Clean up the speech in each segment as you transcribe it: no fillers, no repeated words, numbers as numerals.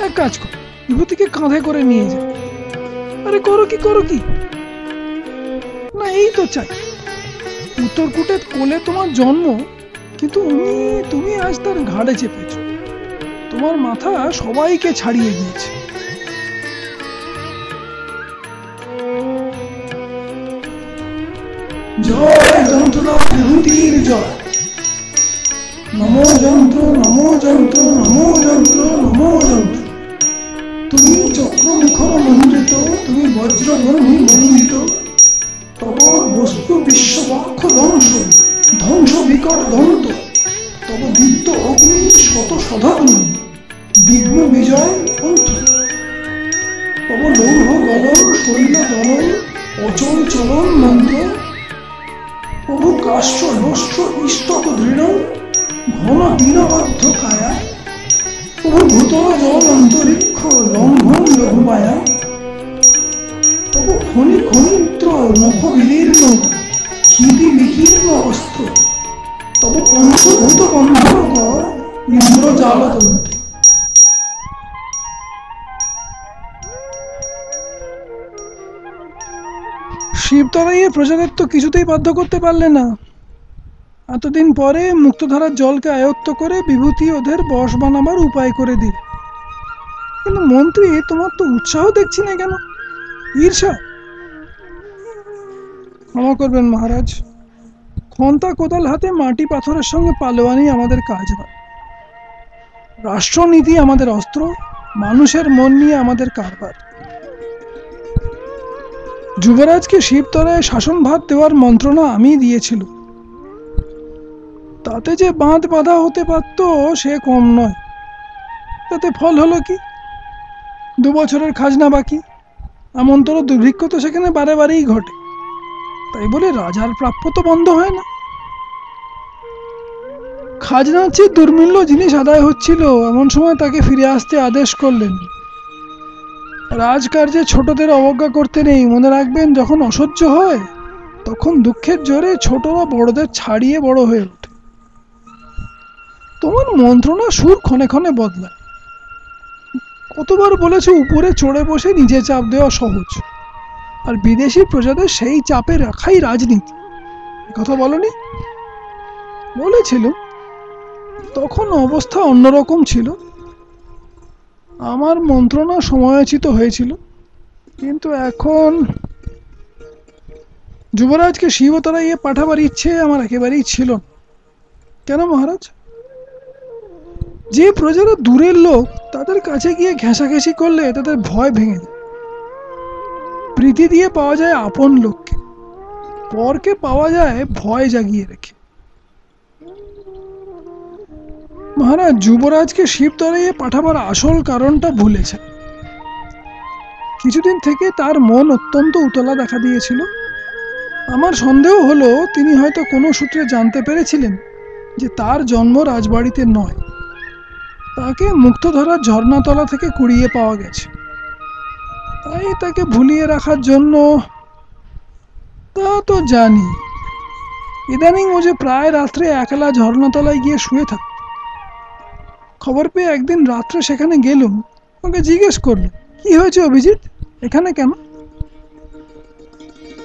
এক কাজ কর, বিভূতিকে কাঁধে করে নিয়ে যা। আরে করো কি না, এই তো চাই। উত্তরকূটের কোলে তোমার জন্ম, কিন্তু তুমি আজ তার ঘাড়ে চেপেছ। তোমার মাথা সবাইকে ছাড়িয়ে গিয়েছে। জয় যন্ত্রণা বিভূতির জয়। নমো যন্ত্র নমো যন্ত্র নমো যন্ত্র নমো যন্ত্র। তুমি চক্রমুখর মন্ডিত, তুমি বজ্রবন্ধি বন্দিত। তব বস্তু বিশ্ববক্ষ ধ্বংস, ধ্বংস বিকট দন্ত। তব দীপ্ত অগ্নি শত সধাগ্ন, বিঘ্ন বিজয় পন্থ। তব লৌহ গলন শৈল দলন, অচল চলন মন্ত্র। প্রভু কাষ্ঠ নষ্ট ইষ্টক দৃঢ়, ঘন দীনবদ্ধ কায়া। প্রভু ভূতল জল অন্তরিক্ষ, লঙ্ঘন লঘুমায়া। তবু খনি খনিত্র নখ বিদীর্ণ, ক্ষিতি বিকীর্ণ অস্ত্র। তবু পঞ্চভূত বন্ধকর, ইন্দ্রজালতন্ত্র। শিবতরাইয়ের প্রজাদের তো কিছুতেই বাধ্য করতে পারলে না। এতদিন পরে মুক্তধারার জলকে আয়ত্ত করে বিভূতি ওদের বশ বানাবার উপায় করে দিল। কিন্তু মন্ত্রী, তোমার তো উৎসাহ দেখছি না কেন? ঈর্ষা? ক্ষমা করবেন মহারাজ, খন্তা কোদাল হাতে মাটি পাথরের সঙ্গে পালোয়ানি আমাদের কাজ নয়। রাষ্ট্রনীতি আমাদের অস্ত্র, মানুষের মন নিয়ে আমাদের কারবার। যুবরাজকে শিবতরায় শাসনভার দেওয়ার মন্ত্রণা আমি দিয়েছিল। তাতে যে বাঁধ বাঁধা হতে পারত সে কম নয়। তাতে ফল হলো কি? 2 বছরের খাজনা বাকি। এমনতর দুর্ভিক্ষ তো সেখানে বারে বারেই ঘটে। তাই বলে রাজার প্রাপ্য তো বন্ধ হয় না। খাজনার চেয়ে দুর্মূল্য জিনিস আদায় হচ্ছিল, এমন সময় তাকে ফিরে আসতে আদেশ করলেন। রাজকার্যে ছোটদের অবজ্ঞা করতে নেই, মনে রাখবেন যখন অসহ্য হয় তখন দুঃখের জোরে ছোটরা বড়দের ছাড়িয়ে বড় হয়ে ওঠে। তোমার মন্ত্রণা সুর ক্ষণে ক্ষণে বদলায়। কতবার বলেছে উপরে চড়ে বসে নিজে চাপ দেওয়া সহজ, আর বিদেশি প্রজাদের সেই চাপে রাখাই রাজনীতি। কথা বলনি? বলেছিল। তখন অবস্থা অন্যরকম ছিল। আমার মন্ত্রণা সময়োচিত হয়েছিল। কিন্তু এখন যুবরাজকে শিবতরাইয়ে পাঠাবার ইচ্ছে আমার একেবারেই ছিল না। কেন মহারাজ? যে প্রজারা দূরের লোক, তাদের কাছে গিয়ে ঘেঁষাঘেঁষি করলে তাদের ভয় ভেঙে যায়। প্রীতি দিয়ে পাওয়া যায় আপন লোককে, পরকে পাওয়া যায় ভয় জাগিয়ে রেখে। মহারাজ যুবরাজকে শিবতরাইয়ে পাঠাবার আসল কারণটা ভুলেছেন। কিছুদিন থেকে তার মন অত্যন্ত উতলা দেখা দিয়েছিল। আমার সন্দেহ হলো তিনি হয়তো কোনো সূত্রে জানতে পেরেছিলেন যে তার জন্ম রাজবাড়িতে নয়, তাকে মুক্তধারার ঝর্ণাতলা থেকে কুড়িয়ে পাওয়া গেছে। তাই তাকে ভুলিয়ে রাখার জন্য। তা তো জানি। ইদানিং ও যে প্রায় রাত্রে একলা ঝর্ণাতলায় গিয়ে শুয়ে থাক। খবর পেয়ে একদিন রাত্রে সেখানে গেলুম। ওকে জিজ্ঞেস করল, কি হয়েছে অভিজিৎ, এখানে কেন?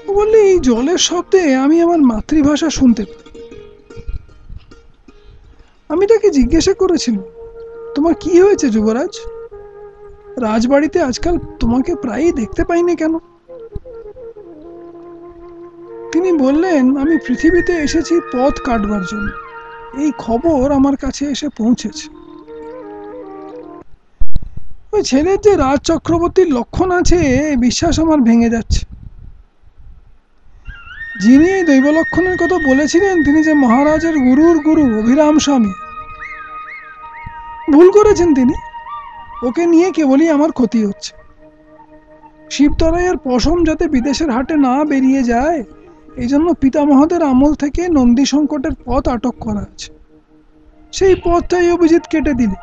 ও বললে, এই জলের শব্দে আমি আমার মাতৃভাষা শুনতে পাই। আমি তাকে জিজ্ঞাসা করেছিলাম, তোমার কি হয়েছে যুবরাজ? রাজবাড়িতে আজকাল তোমাকে প্রায়ই দেখতে পাইনি কেন? তিনি বললেন, আমি পৃথিবীতে এসেছি পথ কাটবার জন্য। এই খবর আমার কাছে এসে পৌঁছেছে। ওই ছেলের যে রাজ চক্রবর্তীর লক্ষণ আছে, এই বিশ্বাস আমার ভেঙে যাচ্ছে। যিনি এই দৈব লক্ষণের কথা বলেছিলেন, তিনি যে মহারাজের গুরুর গুরু অভিরাম স্বামী। ভুল করেছেন তিনি। ওকে নিয়ে কেবলই আমার ক্ষতি হচ্ছে। শিবতরাইয়ের পশম যাতে বিদেশের হাটে না বেরিয়ে যায়, এই জন্য পিতামহদের আমল থেকে নন্দী সংকটের পথ আটক করা আছে। সেই পথটাই অভিজিৎ কেটে দিলে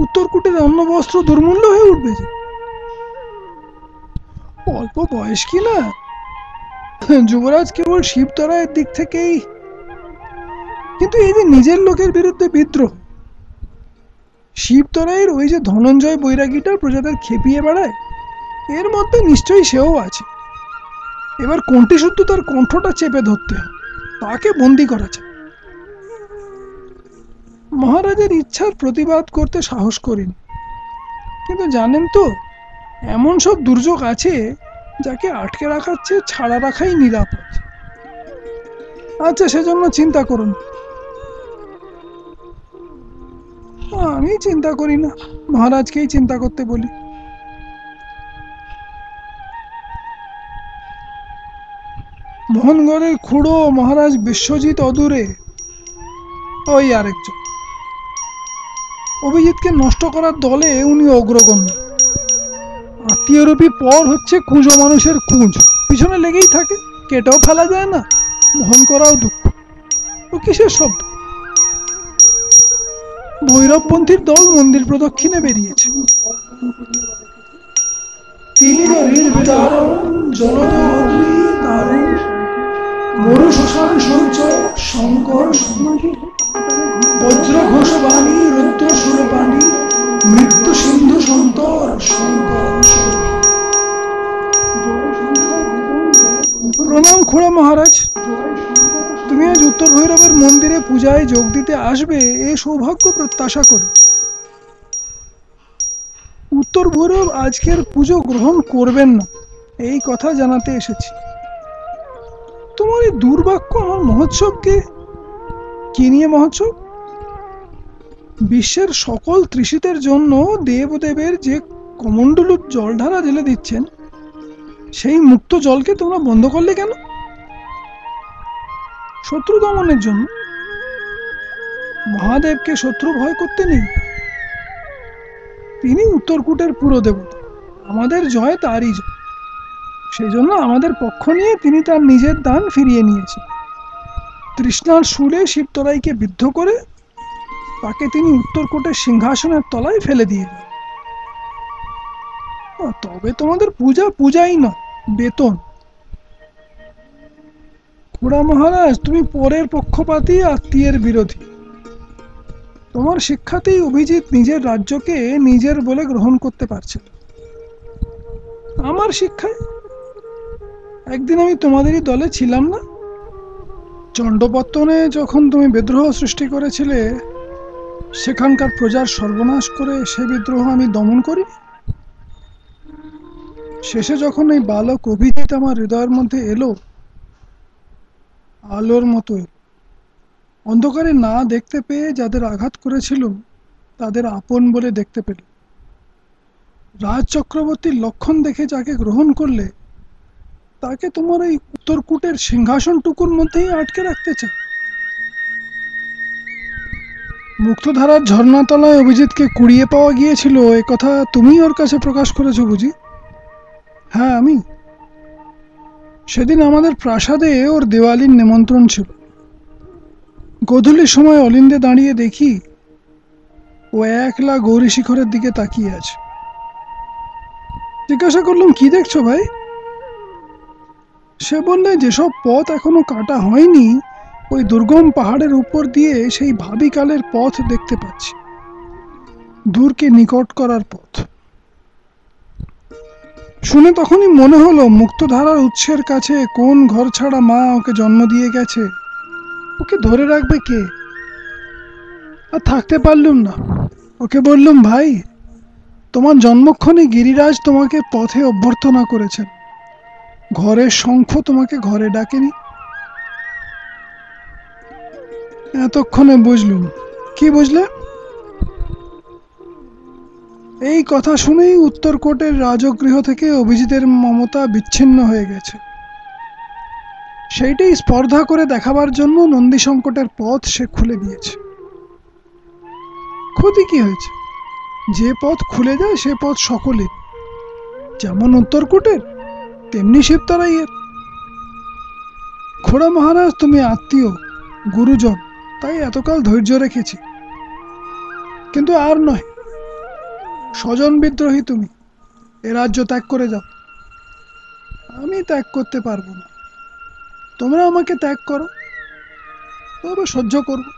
উত্তরকূটের অন্ন বস্ত্র দুর্মূল্য হয়ে উঠবে যে। অল্প বয়স কি না? যুবরাজ কেবল শিবতরাইয়ের দিক থেকেই। কিন্তু এই যে নিজের লোকের বিরুদ্ধে বিদ্রোহ, শিবতরাইয়ের ওই যে ধনঞ্জয় বৈরাগীটা প্রজাদের খেপিয়ে বেড়ায়, এর মধ্যে নিশ্চয়ই সেও আছে। এবার কোনটি শুদ্ধ তার কণ্ঠটা চেপে ধরতে হয়, তাকে বন্দি করা চাই। মহারাজের ইচ্ছার প্রতিবাদ করতে সাহস করিনি, কিন্তু জানেন তো, এমন সব দুর্যোগ আছে যাকে আটকে রাখার চেয়ে ছাড়া রাখাই নিরাপদ। আচ্ছা, সেজন্য চিন্তা করুন। আমি চিন্তা করি না, মহারাজকেই চিন্তা করতে বলি। মোহনগড়ের খুড়ো মহারাজ বিশ্বজিৎ অদূরে, ওই আরেকজন। অভিজিৎকে নষ্ট করার দলে উনি অগ্রগণ্য। আত্মীয়রূপী পর হচ্ছে কুঁজো মানুষের কুঁজ, পিছনে লেগেই থাকে, কেটেও ফেলা যায় না, বহন করাও দুঃখ। ও কিসের শব্দ? ভৈরবপন্থীর দল মন্দির প্রদক্ষিণে বেরিয়েছে। তিনি শঙ্কর বজ্র ঘোষ বাণী রুদ্র সুরপাণী মৃত্যু সিন্ধু সন্তর শঙ্কর। প্রণাম খুড়া মহারাজ, তুমি আজ উত্তর ভৈরবের মন্দিরে পূজায় যোগ দিতে আসবে এ সৌভাগ্য প্রত্যাশা করি। উত্তর ভৈরব আজকের পুজো গ্রহণ করবেন না, এই কথা জানাতে এসেছি। তোমার এই দুর্ভাগ্য আমার মহোৎসবকে। কি নিয়ে মহোৎসব? বিশ্বের সকল তৃষিতের জন্য দেবদেবের যে কমণ্ডলু জলধারা ঢেলে দিচ্ছেন, সেই মুক্ত জলকে তোমরা বন্ধ করলে কেন? শত্রু দমনের জন্য। মহাদেবকে শত্রু ভয় করতে নেই, তিনি উত্তরকূটের পুরো দেবতা, আমাদের জয় তারই জয়। সেজন্য আমাদের পক্ষ নিয়ে তিনি তার নিজের দান ফিরিয়ে নিয়েছেন। তৃষ্ণার সুরে শিবতরাইকে বিদ্ধ করে তাকে তিনি উত্তরকূটের সিংহাসনের তলায় ফেলে দিয়ে যান। তবে তোমাদের পূজা পূজাই নয়, বেতন। খুড়া মহারাজ, তুমি পরের পক্ষপাতী, আত্মীয়ের বিরোধী। তোমার শিক্ষাতেই অভিজিৎ নিজের রাজ্যকে নিজের বলে গ্রহণ করতে পারছে। আমার শিক্ষায়? একদিন আমি তোমাদেরই দলে ছিলাম না? চণ্ডপত্তনে যখন তুমি বিদ্রোহ সৃষ্টি করেছিলে, সেখানকার প্রজার সর্বনাশ করে সে বিদ্রোহ আমি দমন করি। শেষে যখন এই বালক অভিজিৎ আমার হৃদয়ের মধ্যে এলো, আলোর মতো এলো। অন্ধকারে না দেখতে পেয়ে যাদের আঘাত করেছিল তাদের আপন বলে দেখতে পেল। রাজ চক্রবর্তীর লক্ষণ দেখে যাকে গ্রহণ করলে, তাকে তোমার এই উত্তরকূটের সিংহাসনটুকুর মধ্যেই আটকে রাখতে চাও। মুক্তধারার ঝর্ণাতলায় অভিজিৎকে কুড়িয়ে পাওয়া গিয়েছিল, এ কথা তুমি ওর কাছে প্রকাশ করেছো বুঝি? হ্যাঁ, আমি। সেদিন আমাদের প্রাসাদে ওর দেওয়ালির নিমন্ত্রণ ছিল। গোধূলির সময় অলিন্দে দাঁড়িয়ে দেখি ও একলা গৌরী শিখরের দিকে তাকিয়ে আছে। জিজ্ঞাসা করলাম, কি দেখছো ভাই? সে বললে, যেসব পথ এখনো কাটা হয়নি, ওই দুর্গম পাহাড়ের উপর দিয়ে সেই ভাবিকালের পথ দেখতে পাচ্ছি, দূরকে নিকট করার পথ। শুনে তখনই মনে হলো, মুক্তধারার উৎসের কাছে কোন ঘর ছাড়া মা ওকে জন্ম দিয়ে গেছে, ওকে ধরে রাখবে কে? আর থাকতে পারলুম না। ওকে বললুম, ভাই, তোমার জন্মক্ষণে গিরিরাজ তোমাকে পথে অভ্যর্থনা করেছেন, ঘরের শঙ্খ তোমাকে ঘরে ডাকেনি। এতক্ষণে বুঝলুম। কি বুঝলে? এই কথা শুনেই উত্তরকোটের রাজগৃহ থেকে অভিজিতের মমতা বিচ্ছিন্ন হয়ে গেছে। সেইটাই স্পর্ধা করে দেখাবার জন্য নন্দী সংকটের পথ সে খুলে দিয়েছে। ক্ষতি কি হয়েছে? যে পথ খুলে যায় সে পথ সকলের, যেমন উত্তরকূটের তেমনি শিবতরাইয়ের। খুড়া মহারাজ, তুমি আত্মীয়, গুরুজন, তাই এতকাল ধৈর্য রেখেছি, কিন্তু আর নয়। স্বজন বিদ্রোহী তুমি, এ রাজ্য ত্যাগ করে যাও। আমি ত্যাগ করতে পারবো না, তোমরা আমাকে ত্যাগ করো, তবে সহ্য করবো।